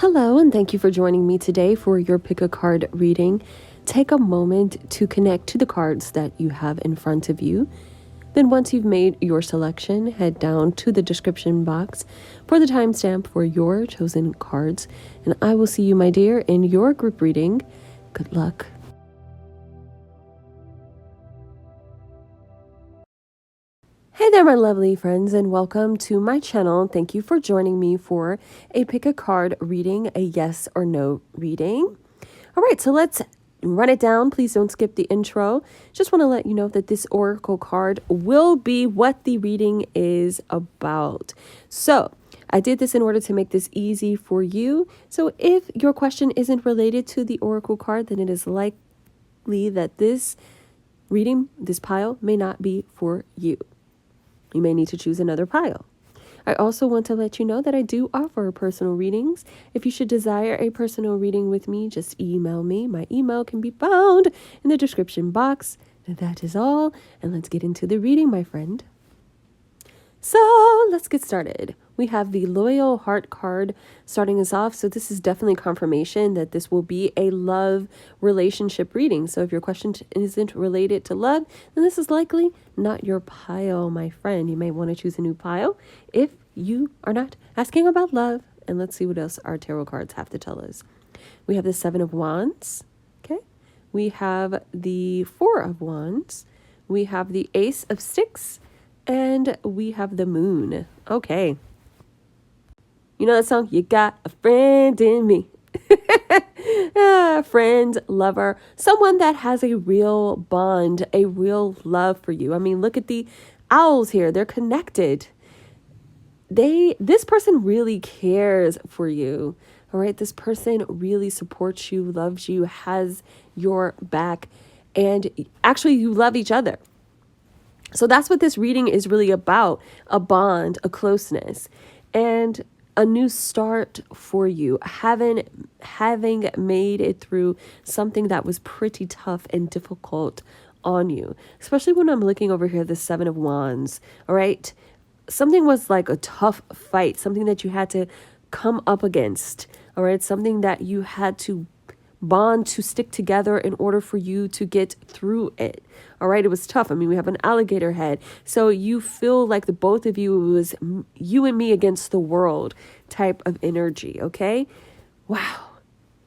Hello, and thank you for joining me today for your pick a card reading. Take a moment to connect to the cards that you have in front of you. Then once you've made your selection, head down to the description box for the timestamp for your chosen cards. And I will see you, my dear, in your group reading. Good luck. Hey there, my lovely friends, and welcome to my channel. Thank you for joining me for a pick a card reading, a yes or no reading. All right, so let's run it down. Please don't skip the intro. Just want to let you know that this oracle card will be what the reading is about. So I did this in order to make this easy for you. So if your question isn't related to the oracle card, then it is likely that this reading, this pile, may not be for you. You may need to choose another pile. I also want to let you know that I do offer personal readings. If you should desire a personal reading with me, just email me. My email can be found in the description box. That is all. And let's get into the reading, my friend. So let's get started. We have the Loyal Heart card starting us off. So this is definitely confirmation that this will be a love relationship reading. So if your question isn't related to love, then this is likely not your pile, my friend. You may want to choose a new pile if you are not asking about love. And let's see what else our tarot cards have to tell us. We have the Seven of Wands. Okay. We have the Four of Wands. We have the Ace of Sticks. And we have the Moon. Okay. You know that song? You got a friend in me. Friend, lover, someone that has a real bond, a real love for you. I mean, look at the owls here. They're connected. This person really cares for you. All right. This person really supports you, loves you, has your back, and actually you love each other. So that's what this reading is really about, a bond, a closeness, and a new start for you, having made it through something that was pretty tough and difficult on you, especially when I'm looking over here, the Seven of Wands, all right? Something was like a tough fight, something that you had to come up against, all right? Something that you had to bond to stick together in order for you to get through it. All right. It was tough. I mean, we have an alligator head. So you feel like the both of you, it was you and me against the world type of energy. Okay. Wow.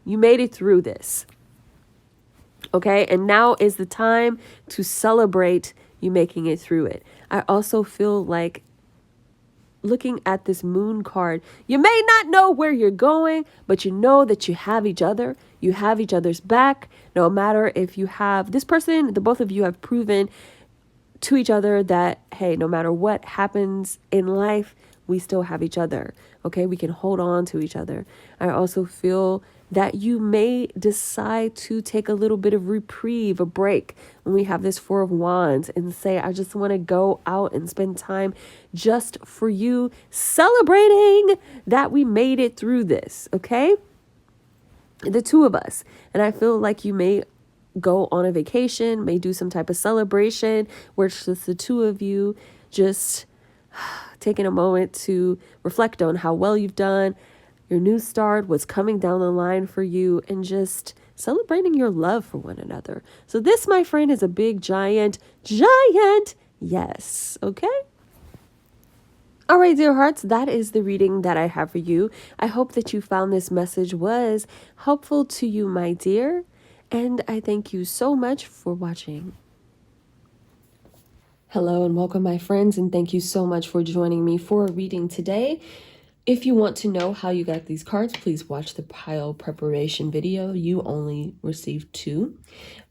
You made it through this. Okay. And now is the time to celebrate you making it through it. I also feel like looking at this Moon card, you may not know where you're going, but you know that you have each other. You have each other's back. No matter if you have this person, the both of you have proven to each other that, hey, no matter what happens in life, we still have each other. Okay, we can hold on to each other. I also feel that you may decide to take a little bit of reprieve, a break, when we have this Four of Wands, and say, I just want to go out and spend time just for you, celebrating that we made it through this, okay? The two of us. And I feel like you may go on a vacation, may do some type of celebration where it's just the two of you, just taking a moment to reflect on how well you've done, your new start, what's coming down the line for you, and just celebrating your love for one another. So this, my friend, is a big, giant yes. Okay? All right, dear hearts, that is the reading that I have for you. I hope that you found this message was helpful to you, my dear. And I thank you so much for watching. Hello and welcome, my friends, and thank you so much for joining me for a reading today. If you want to know how you got these cards, please watch the pile preparation video. You only received 2.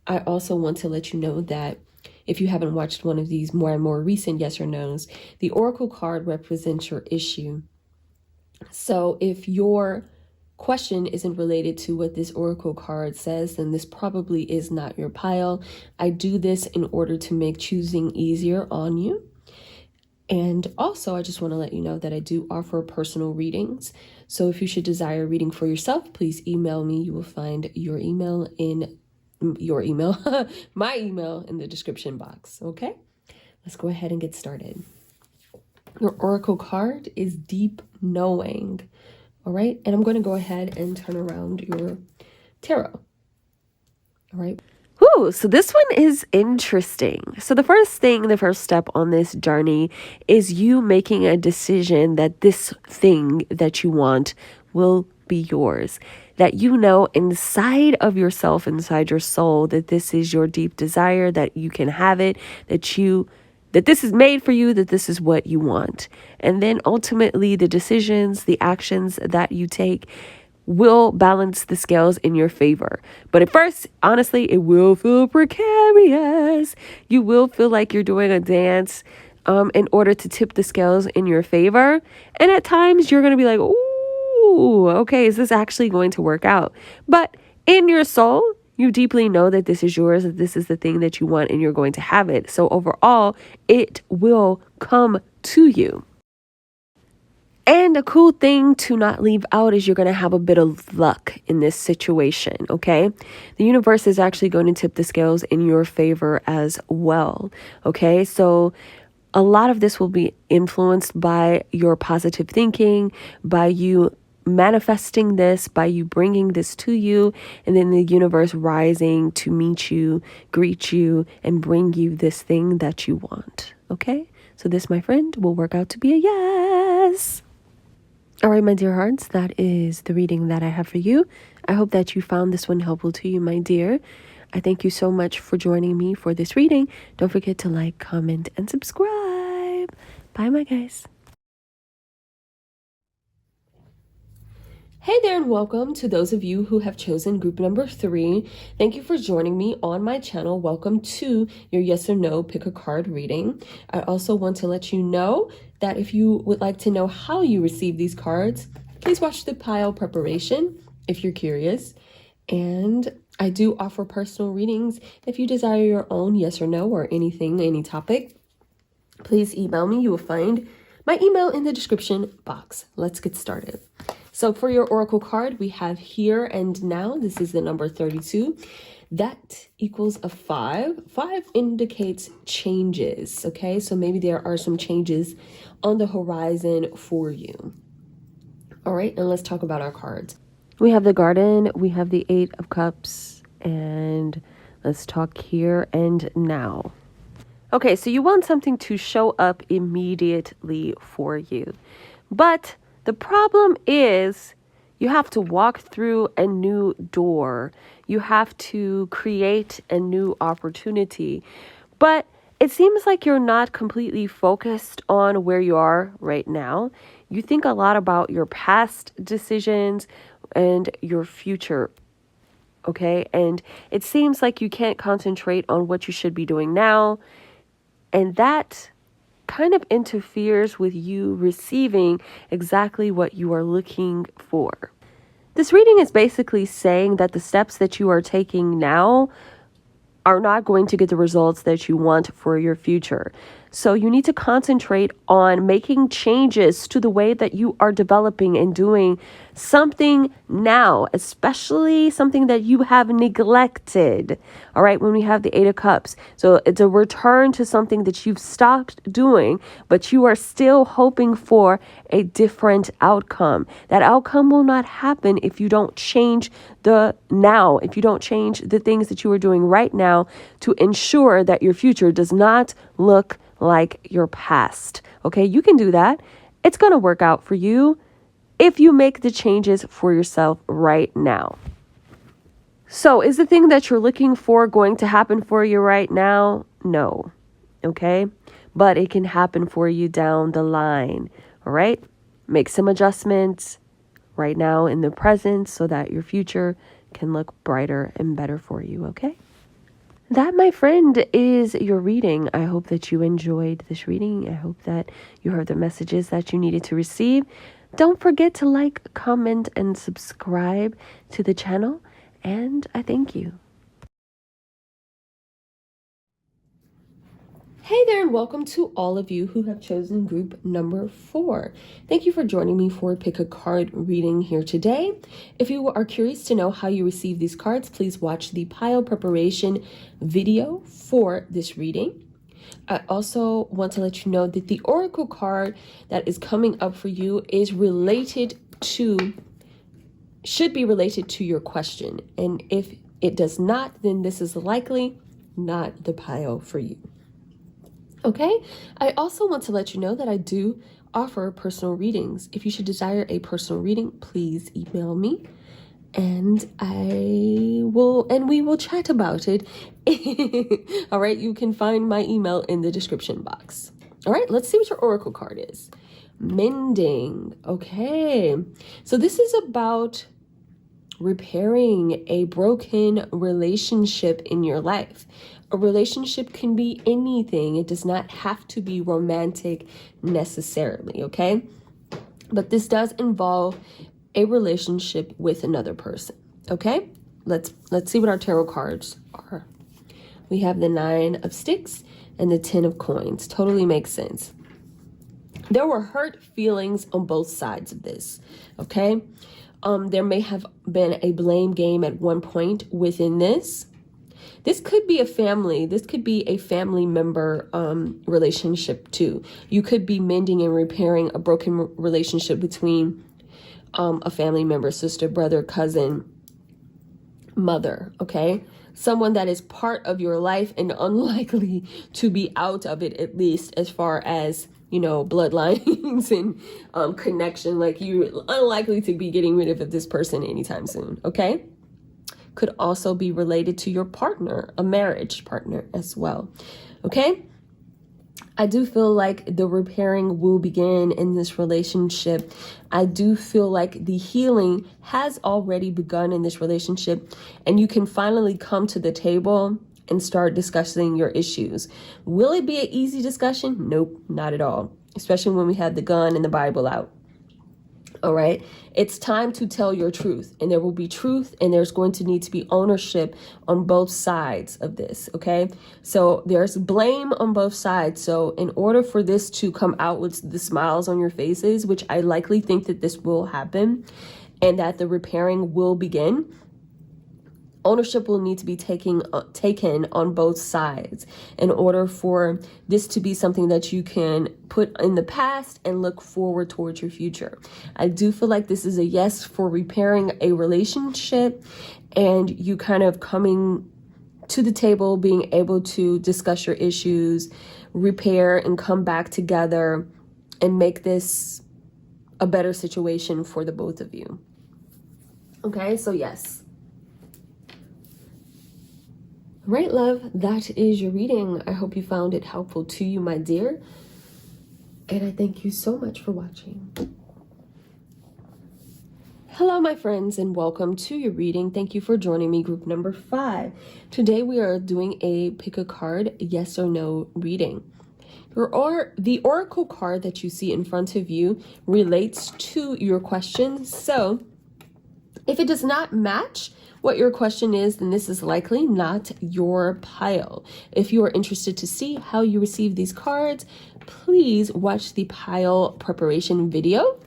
I also want to let you know that if you haven't watched one of these more recent yes or no's, the oracle card represents your issue. So if your question isn't related to what this oracle card says, then this probably is not your pile. I do this in order to make choosing easier on you. And also, I just want to let you know that I do offer personal readings. So if you should desire a reading for yourself, please email me. You will find my email in the description box. Okay, let's go ahead and get started. Your oracle card is Deep Knowing. All right. And I'm going to go ahead and turn around your tarot. All right. Ooh, so this one is interesting. So the first step on this journey is you making a decision that this thing that you want will be yours. That you know inside of yourself, inside your soul, that this is your deep desire, that you can have it, that this is made for you, that this is what you want. And then ultimately the decisions, the actions that you take will balance the scales in your favor. But at first, honestly, it will feel precarious. You will feel like you're doing a dance in order to tip the scales in your favor. And at times you're going to be like, ooh, okay, is this actually going to work out? But in your soul, you deeply know that this is yours, that this is the thing that you want and you're going to have it. So overall, it will come to you. And a cool thing to not leave out is you're going to have a bit of luck in this situation, okay? The universe is actually going to tip the scales in your favor as well, okay? So a lot of this will be influenced by your positive thinking, by you manifesting this, by you bringing this to you, and then the universe rising to meet you, greet you, and bring you this thing that you want, okay? So this, my friend, will work out to be a yes. All right, my dear hearts, that is the reading that I have for you. I hope that you found this one helpful to you, my dear. I thank you so much for joining me for this reading. Don't forget to like, comment, and subscribe. Bye, my guys. Hey there, and welcome to those of you who have chosen group number 3. Thank you for joining me on my channel. Welcome to your yes or no pick a card reading. I also want to let you know that if you would like to know how you receive these cards, please watch the pile preparation if you're curious. And I do offer personal readings. If you desire your own yes or no or anything, any topic, please email me. You will find my email in the description box. Let's get started. So for your oracle card, we have here and now. This is the number 32. That equals a 5. 5 indicates changes, okay? So maybe there are some changes on the horizon for you. All right, and let's talk about our cards. We have the Garden, we have the 8 of Cups, and let's talk here and now. Okay, so you want something to show up immediately for you. But the problem is you have to walk through a new door. You have to create a new opportunity. But it seems like you're not completely focused on where you are right now. You think a lot about your past decisions and your future. Okay, and it seems like you can't concentrate on what you should be doing now. And that kind of interferes with you receiving exactly what you are looking for. This reading is basically saying that the steps that you are taking now are not going to get the results that you want for your future. So you need to concentrate on making changes to the way that you are developing and doing something now, especially something that you have neglected. All right, when we have the 8 of Cups. So it's a return to something that you've stopped doing, but you are still hoping for a different outcome. That outcome will not happen if you don't change if you don't change the things that you are doing right now to ensure that your future does not look like your past. Okay, you can do that. It's going to work out for you if you make the changes for yourself right now. So is the thing that you're looking for going to happen for you right now? No. Okay, but it can happen for you down the line. All right, make some adjustments right now in the present so that your future can look brighter and better for you. Okay. That, my friend, is your reading. I hope that you enjoyed this reading. I hope that you heard the messages that you needed to receive. Don't forget to like, comment, and subscribe to the channel. And I thank you. Hey there, and welcome to all of you who have chosen group number 4. Thank you for joining me for Pick a Card reading here today. If you are curious to know how you receive these cards, please watch the pile preparation video for this reading. I also want to let you know that the oracle card that is coming up for you is related to should be related to your question. And if it does not, then this is likely not the pile for you. Okay, I also want to let you know that I do offer personal readings. If you should desire a personal reading, please email me and we will chat about it. All right, you can find my email in the description box. All right, let's see what your oracle card is. Mending. Okay, so this is about repairing a broken relationship in your life. A relationship can be anything. It does not have to be romantic necessarily, okay? But this does involve a relationship with another person, okay? Let's see what our tarot cards are. We have the 9 of Sticks and the 10 of Coins. Totally makes sense. There were hurt feelings on both sides of this, okay? There may have been a blame game at one point within this. This could be a family. This could be a family member relationship too. You could be mending and repairing a broken relationship between a family member, sister, brother, cousin, mother, okay? Someone that is part of your life and unlikely to be out of it, at least as far as, you know, bloodlines and connection. Like, you're unlikely to be getting rid of this person anytime soon, okay? Could also be related to your partner, a marriage partner as well, okay? I do feel like the repairing will begin in this relationship. I do feel like the healing has already begun in this relationship, and you can finally come to the table and start discussing your issues. Will it be an easy discussion? Nope, not at all, especially when we have the gun and the Bible out. All right, it's time to tell your truth, and there will be truth, and there's going to need to be ownership on both sides of this. Okay, so there's blame on both sides. So in order for this to come out with the smiles on your faces, which I likely think that this will happen and that the repairing will begin, ownership will need to be taken on both sides in order for this to be something that you can put in the past and look forward towards your future. I do feel like this is a yes for repairing a relationship and you kind of coming to the table, being able to discuss your issues, repair and come back together and make this a better situation for the both of you. Okay, so yes. Right, love, that is your reading. I hope you found it helpful to you, my dear. And I thank you so much for watching. Hello, my friends, and welcome to your reading. Thank you for joining me, group number 5. Today we are doing a pick a card, yes or no reading. The oracle card that you see in front of you relates to your question. So if it does not match what your question is, then this is likely not your pile. If you are interested to see how you receive these cards, please watch the pile preparation video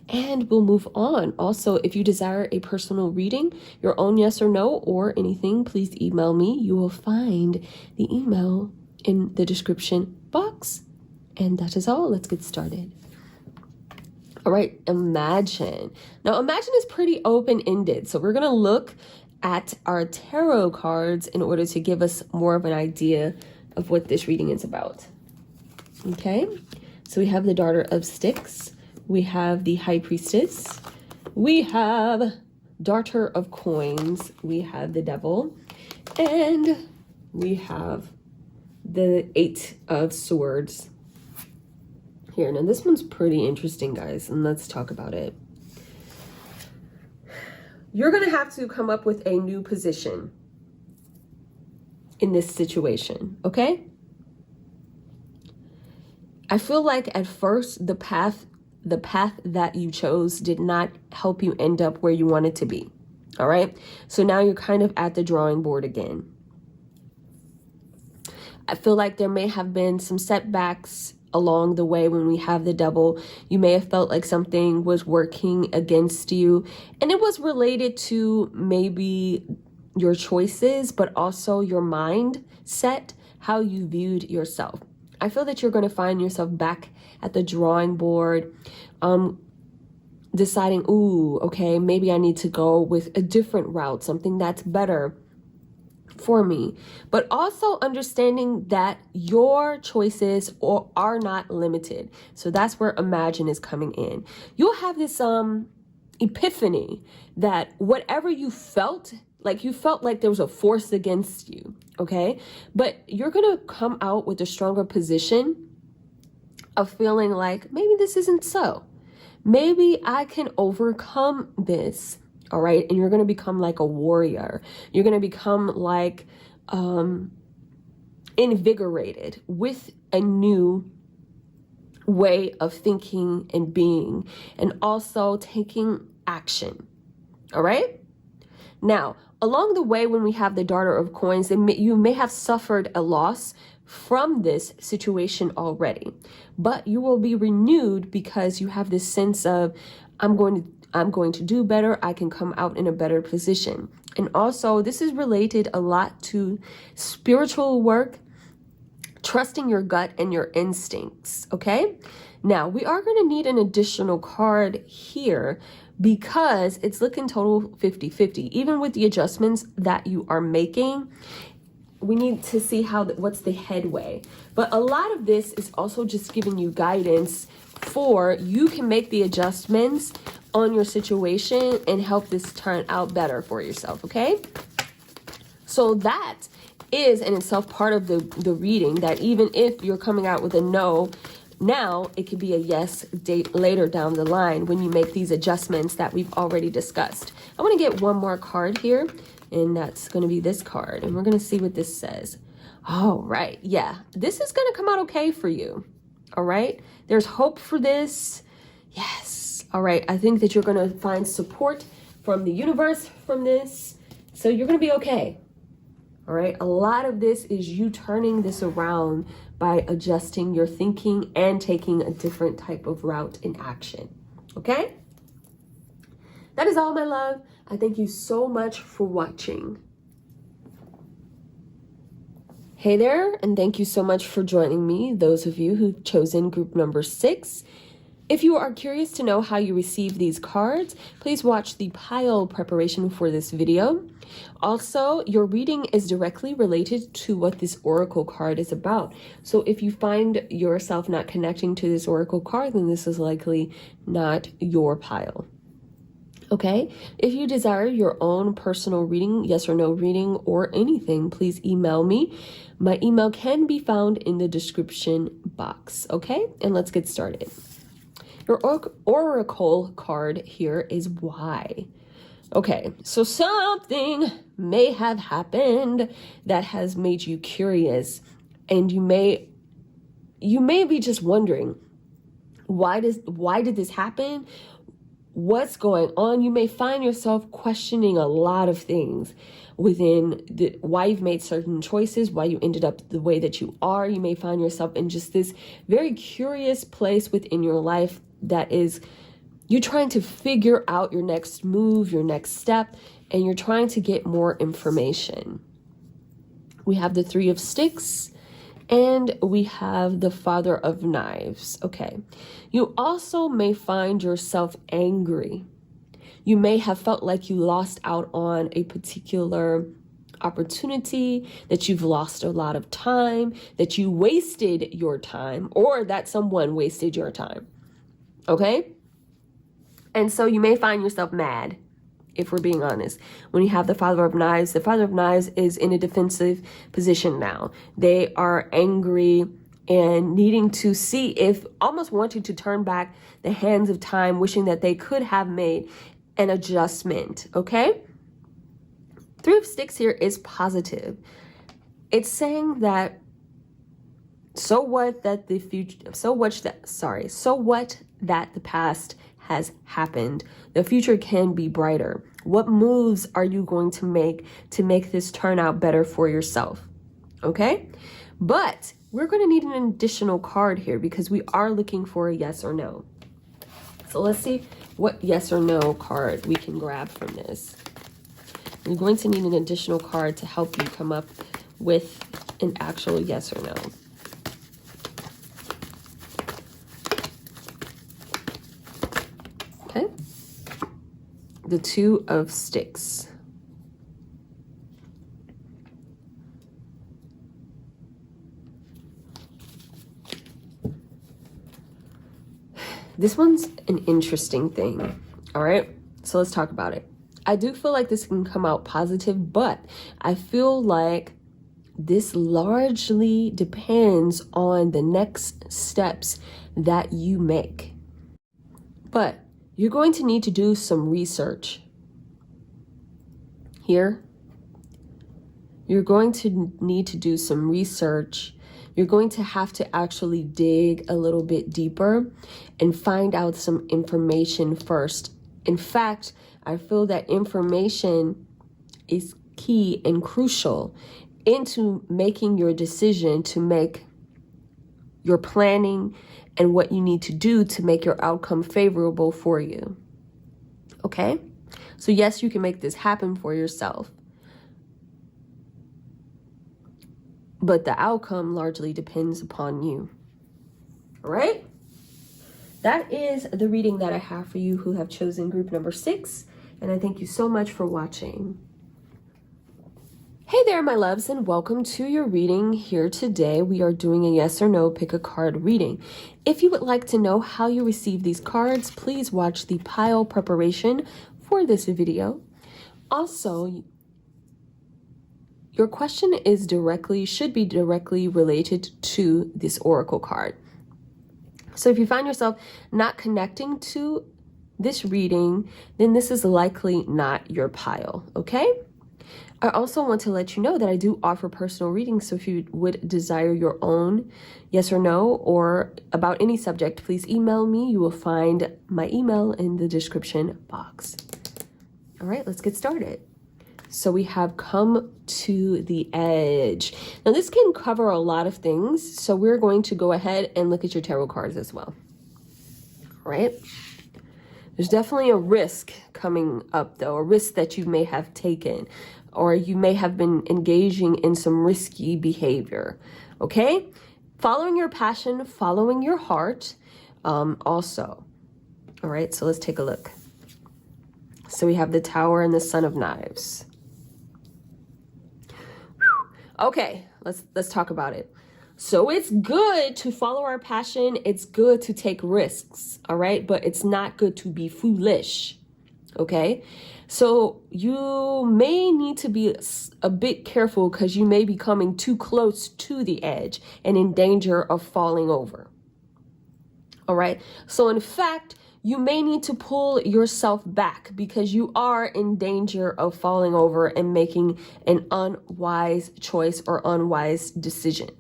and we'll move on. Also, if you desire a personal reading, your own yes or no or anything, please email me. You will find the email in the description box. And that is all. Let's get started. All right, imagine. Now, imagine is pretty open-ended. So we're going to look at our tarot cards in order to give us more of an idea of what this reading is about. Okay, so we have the Daughter of Sticks. We have the High Priestess. We have Daughter of Coins. We have the Devil. And we have the 8 of Swords. Here, now this one's pretty interesting, guys, and let's talk about it. You're going to have to come up with a new position in this situation, okay? I feel like at first the path that you chose did not help you end up where you wanted to be, all right? So now you're kind of at the drawing board again. I feel like there may have been some setbacks along the way. When we have the Devil, you may have felt like something was working against you, and it was related to maybe your choices, but also your mindset, how you viewed yourself. I feel that you're going to find yourself back at the drawing board, deciding, ooh, okay, maybe I need to go with a different route, something that's better for me. But also understanding that your choices are not limited. So that's where imagine is coming in. You'll have this epiphany that whatever you felt like there was a force against you, okay? But you're gonna come out with a stronger position of feeling like maybe this isn't so. Maybe I can overcome this, all right? And you're going to become like a warrior. You're going to become like invigorated with a new way of thinking and being, and also taking action, all right? Now, along the way, when we have the Daughter of Coins, you may have suffered a loss from this situation already, but you will be renewed because you have this sense of, I'm going to do better. I can come out in a better position. And also, this is related a lot to spiritual work, trusting your gut and your instincts, okay? Now, we are going to need an additional card here because it's looking total 50-50. Even with the adjustments that you are making, we need to see what's the headway. But a lot of this is also just giving you guidance for you can make the adjustments on your situation and help this turn out better for yourself, okay? So that is in itself part of the reading, that even if you're coming out with a no now, it could be a yes date later down the line when you make these adjustments that we've already discussed. I want to get one more card here, and that's going to be this card, and we're going to see what this says. All right, yeah, this is going to come out okay for you. All right, there's hope for this. Yes. All right, I think that you're going to find support from the universe from this, so you're going to be okay. All right, a lot of this is you turning this around by adjusting your thinking and taking a different type of route in action. Okay? That is all, my love. I thank you so much for watching. Hey there, and thank you so much for joining me, those of you who've chosen group number 6. If you are curious to know how you receive these cards, please watch the pile preparation for this video. Also, your reading is directly related to what this oracle card is about. So if you find yourself not connecting to this oracle card, then this is likely not your pile. Okay, if you desire your own personal reading, yes or no reading, or anything, please email me. My email can be found in the description box. Okay, and let's get started. Your oracle card here is why. Okay, so something may have happened that has made you curious, and you may be just wondering, why did this happen? What's going on? You may find yourself questioning a lot of things within why you've made certain choices, why you ended up the way that you are. You may find yourself in just this very curious place within your life that is, you're trying to figure out your next move, your next step, and you're trying to get more information. We have the 3 of Sticks, and we have the Father of Knives. Okay. You also may find yourself angry. You may have felt like you lost out on a particular opportunity, that you've lost a lot of time, that you wasted your time, or that someone wasted your time. Okay? And so you may find yourself mad, if we're being honest. When you have the Father of Knives is in a defensive position now. They are angry and needing to see if, almost wanting to turn back the hands of time, wishing that they could have made an adjustment, okay? 3 of Sticks here is positive. It's saying that so what that the past has happened. The future can be brighter. What moves are you going to make this turn out better for yourself? Okay? But we're going to need an additional card here because we are looking for a yes or no. So let's see what yes or no card we can grab from this. You're going to need an additional card to help you come up with an actual yes or no. Okay. The Two of Sticks. This one's an interesting thing. All right. So let's talk about it. I do feel like this can come out positive, but I feel like this largely depends on the next steps that you make. But you're going to need to do some research here. You're going to need to do some research. You're going to have to actually dig a little bit deeper and find out some information first. In fact, I feel that information is key and crucial into making your decision, to make your planning and what you need to do to make your outcome favorable for you. Okay? So yes, you can make this happen for yourself, but the outcome largely depends upon you. All right? That is the reading that I have for you who have chosen group number 6. And I thank you so much for watching. Hey there, my loves, and welcome to your reading. Here today, we are doing a yes or no pick a card reading. If you would like to know how you receive these cards, please watch the pile preparation for this video. Also, your question should be directly related to this oracle card. So if you find yourself not connecting to this reading, then this is likely not your pile, okay? I also want to let you know that I do offer personal readings, so if you would desire your own yes or no or about any subject, please email me. You will find my email in the description box. All right, let's get started. So we have come to the edge. Now this can cover a lot of things, so we're going to go ahead and look at your tarot cards as well. All right? There's definitely a risk coming up though, a risk that you may have taken, or you may have been engaging in some risky behavior. Okay? Following your passion, following your heart also. All right, so let's take a look. So we have the Tower and the Son of Knives. Okay, let's talk about it. So it's good to follow our passion. It's good to take risks, all right? But it's not good to be foolish, okay? So you may need to be a bit careful because you may be coming too close to the edge and in danger of falling over, all right? So in fact, you may need to pull yourself back because you are in danger of falling over and making an unwise choice or unwise decision.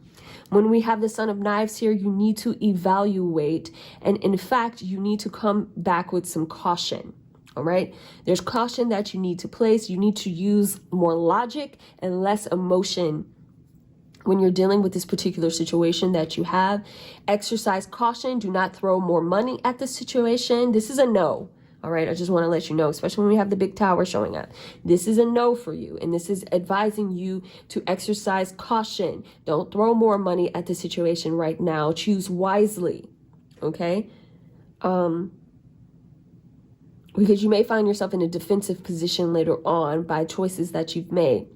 When we have the Son of Knives here, you need to evaluate. And in fact, you need to come back with some caution. All right. There's caution that you need to place. You need to use more logic and less emotion when you're dealing with this particular situation that you have. Exercise caution. Do not throw more money at the situation. This is a no. All right. I just want to let you know, especially when we have the big tower showing up. This is a no for you. And this is advising you to exercise caution. Don't throw more money at the situation right now. Choose wisely. Okay. Because you may find yourself in a defensive position later on by choices that you've made.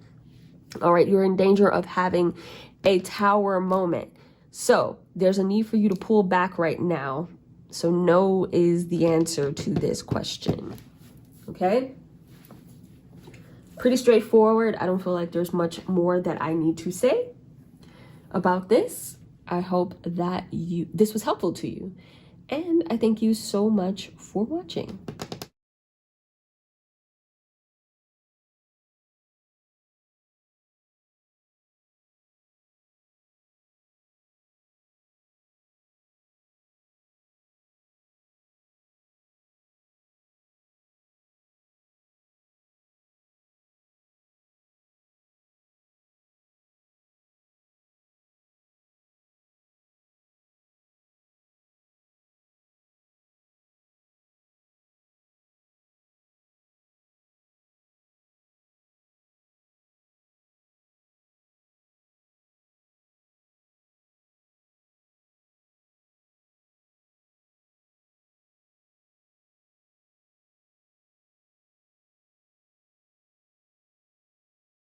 All right, you're in danger of having a tower moment. So there's a need for you to pull back right now. So no is the answer to this question. Okay? Pretty straightforward. I don't feel like there's much more that I need to say about this. I hope that this was helpful to you. And I thank you so much for watching.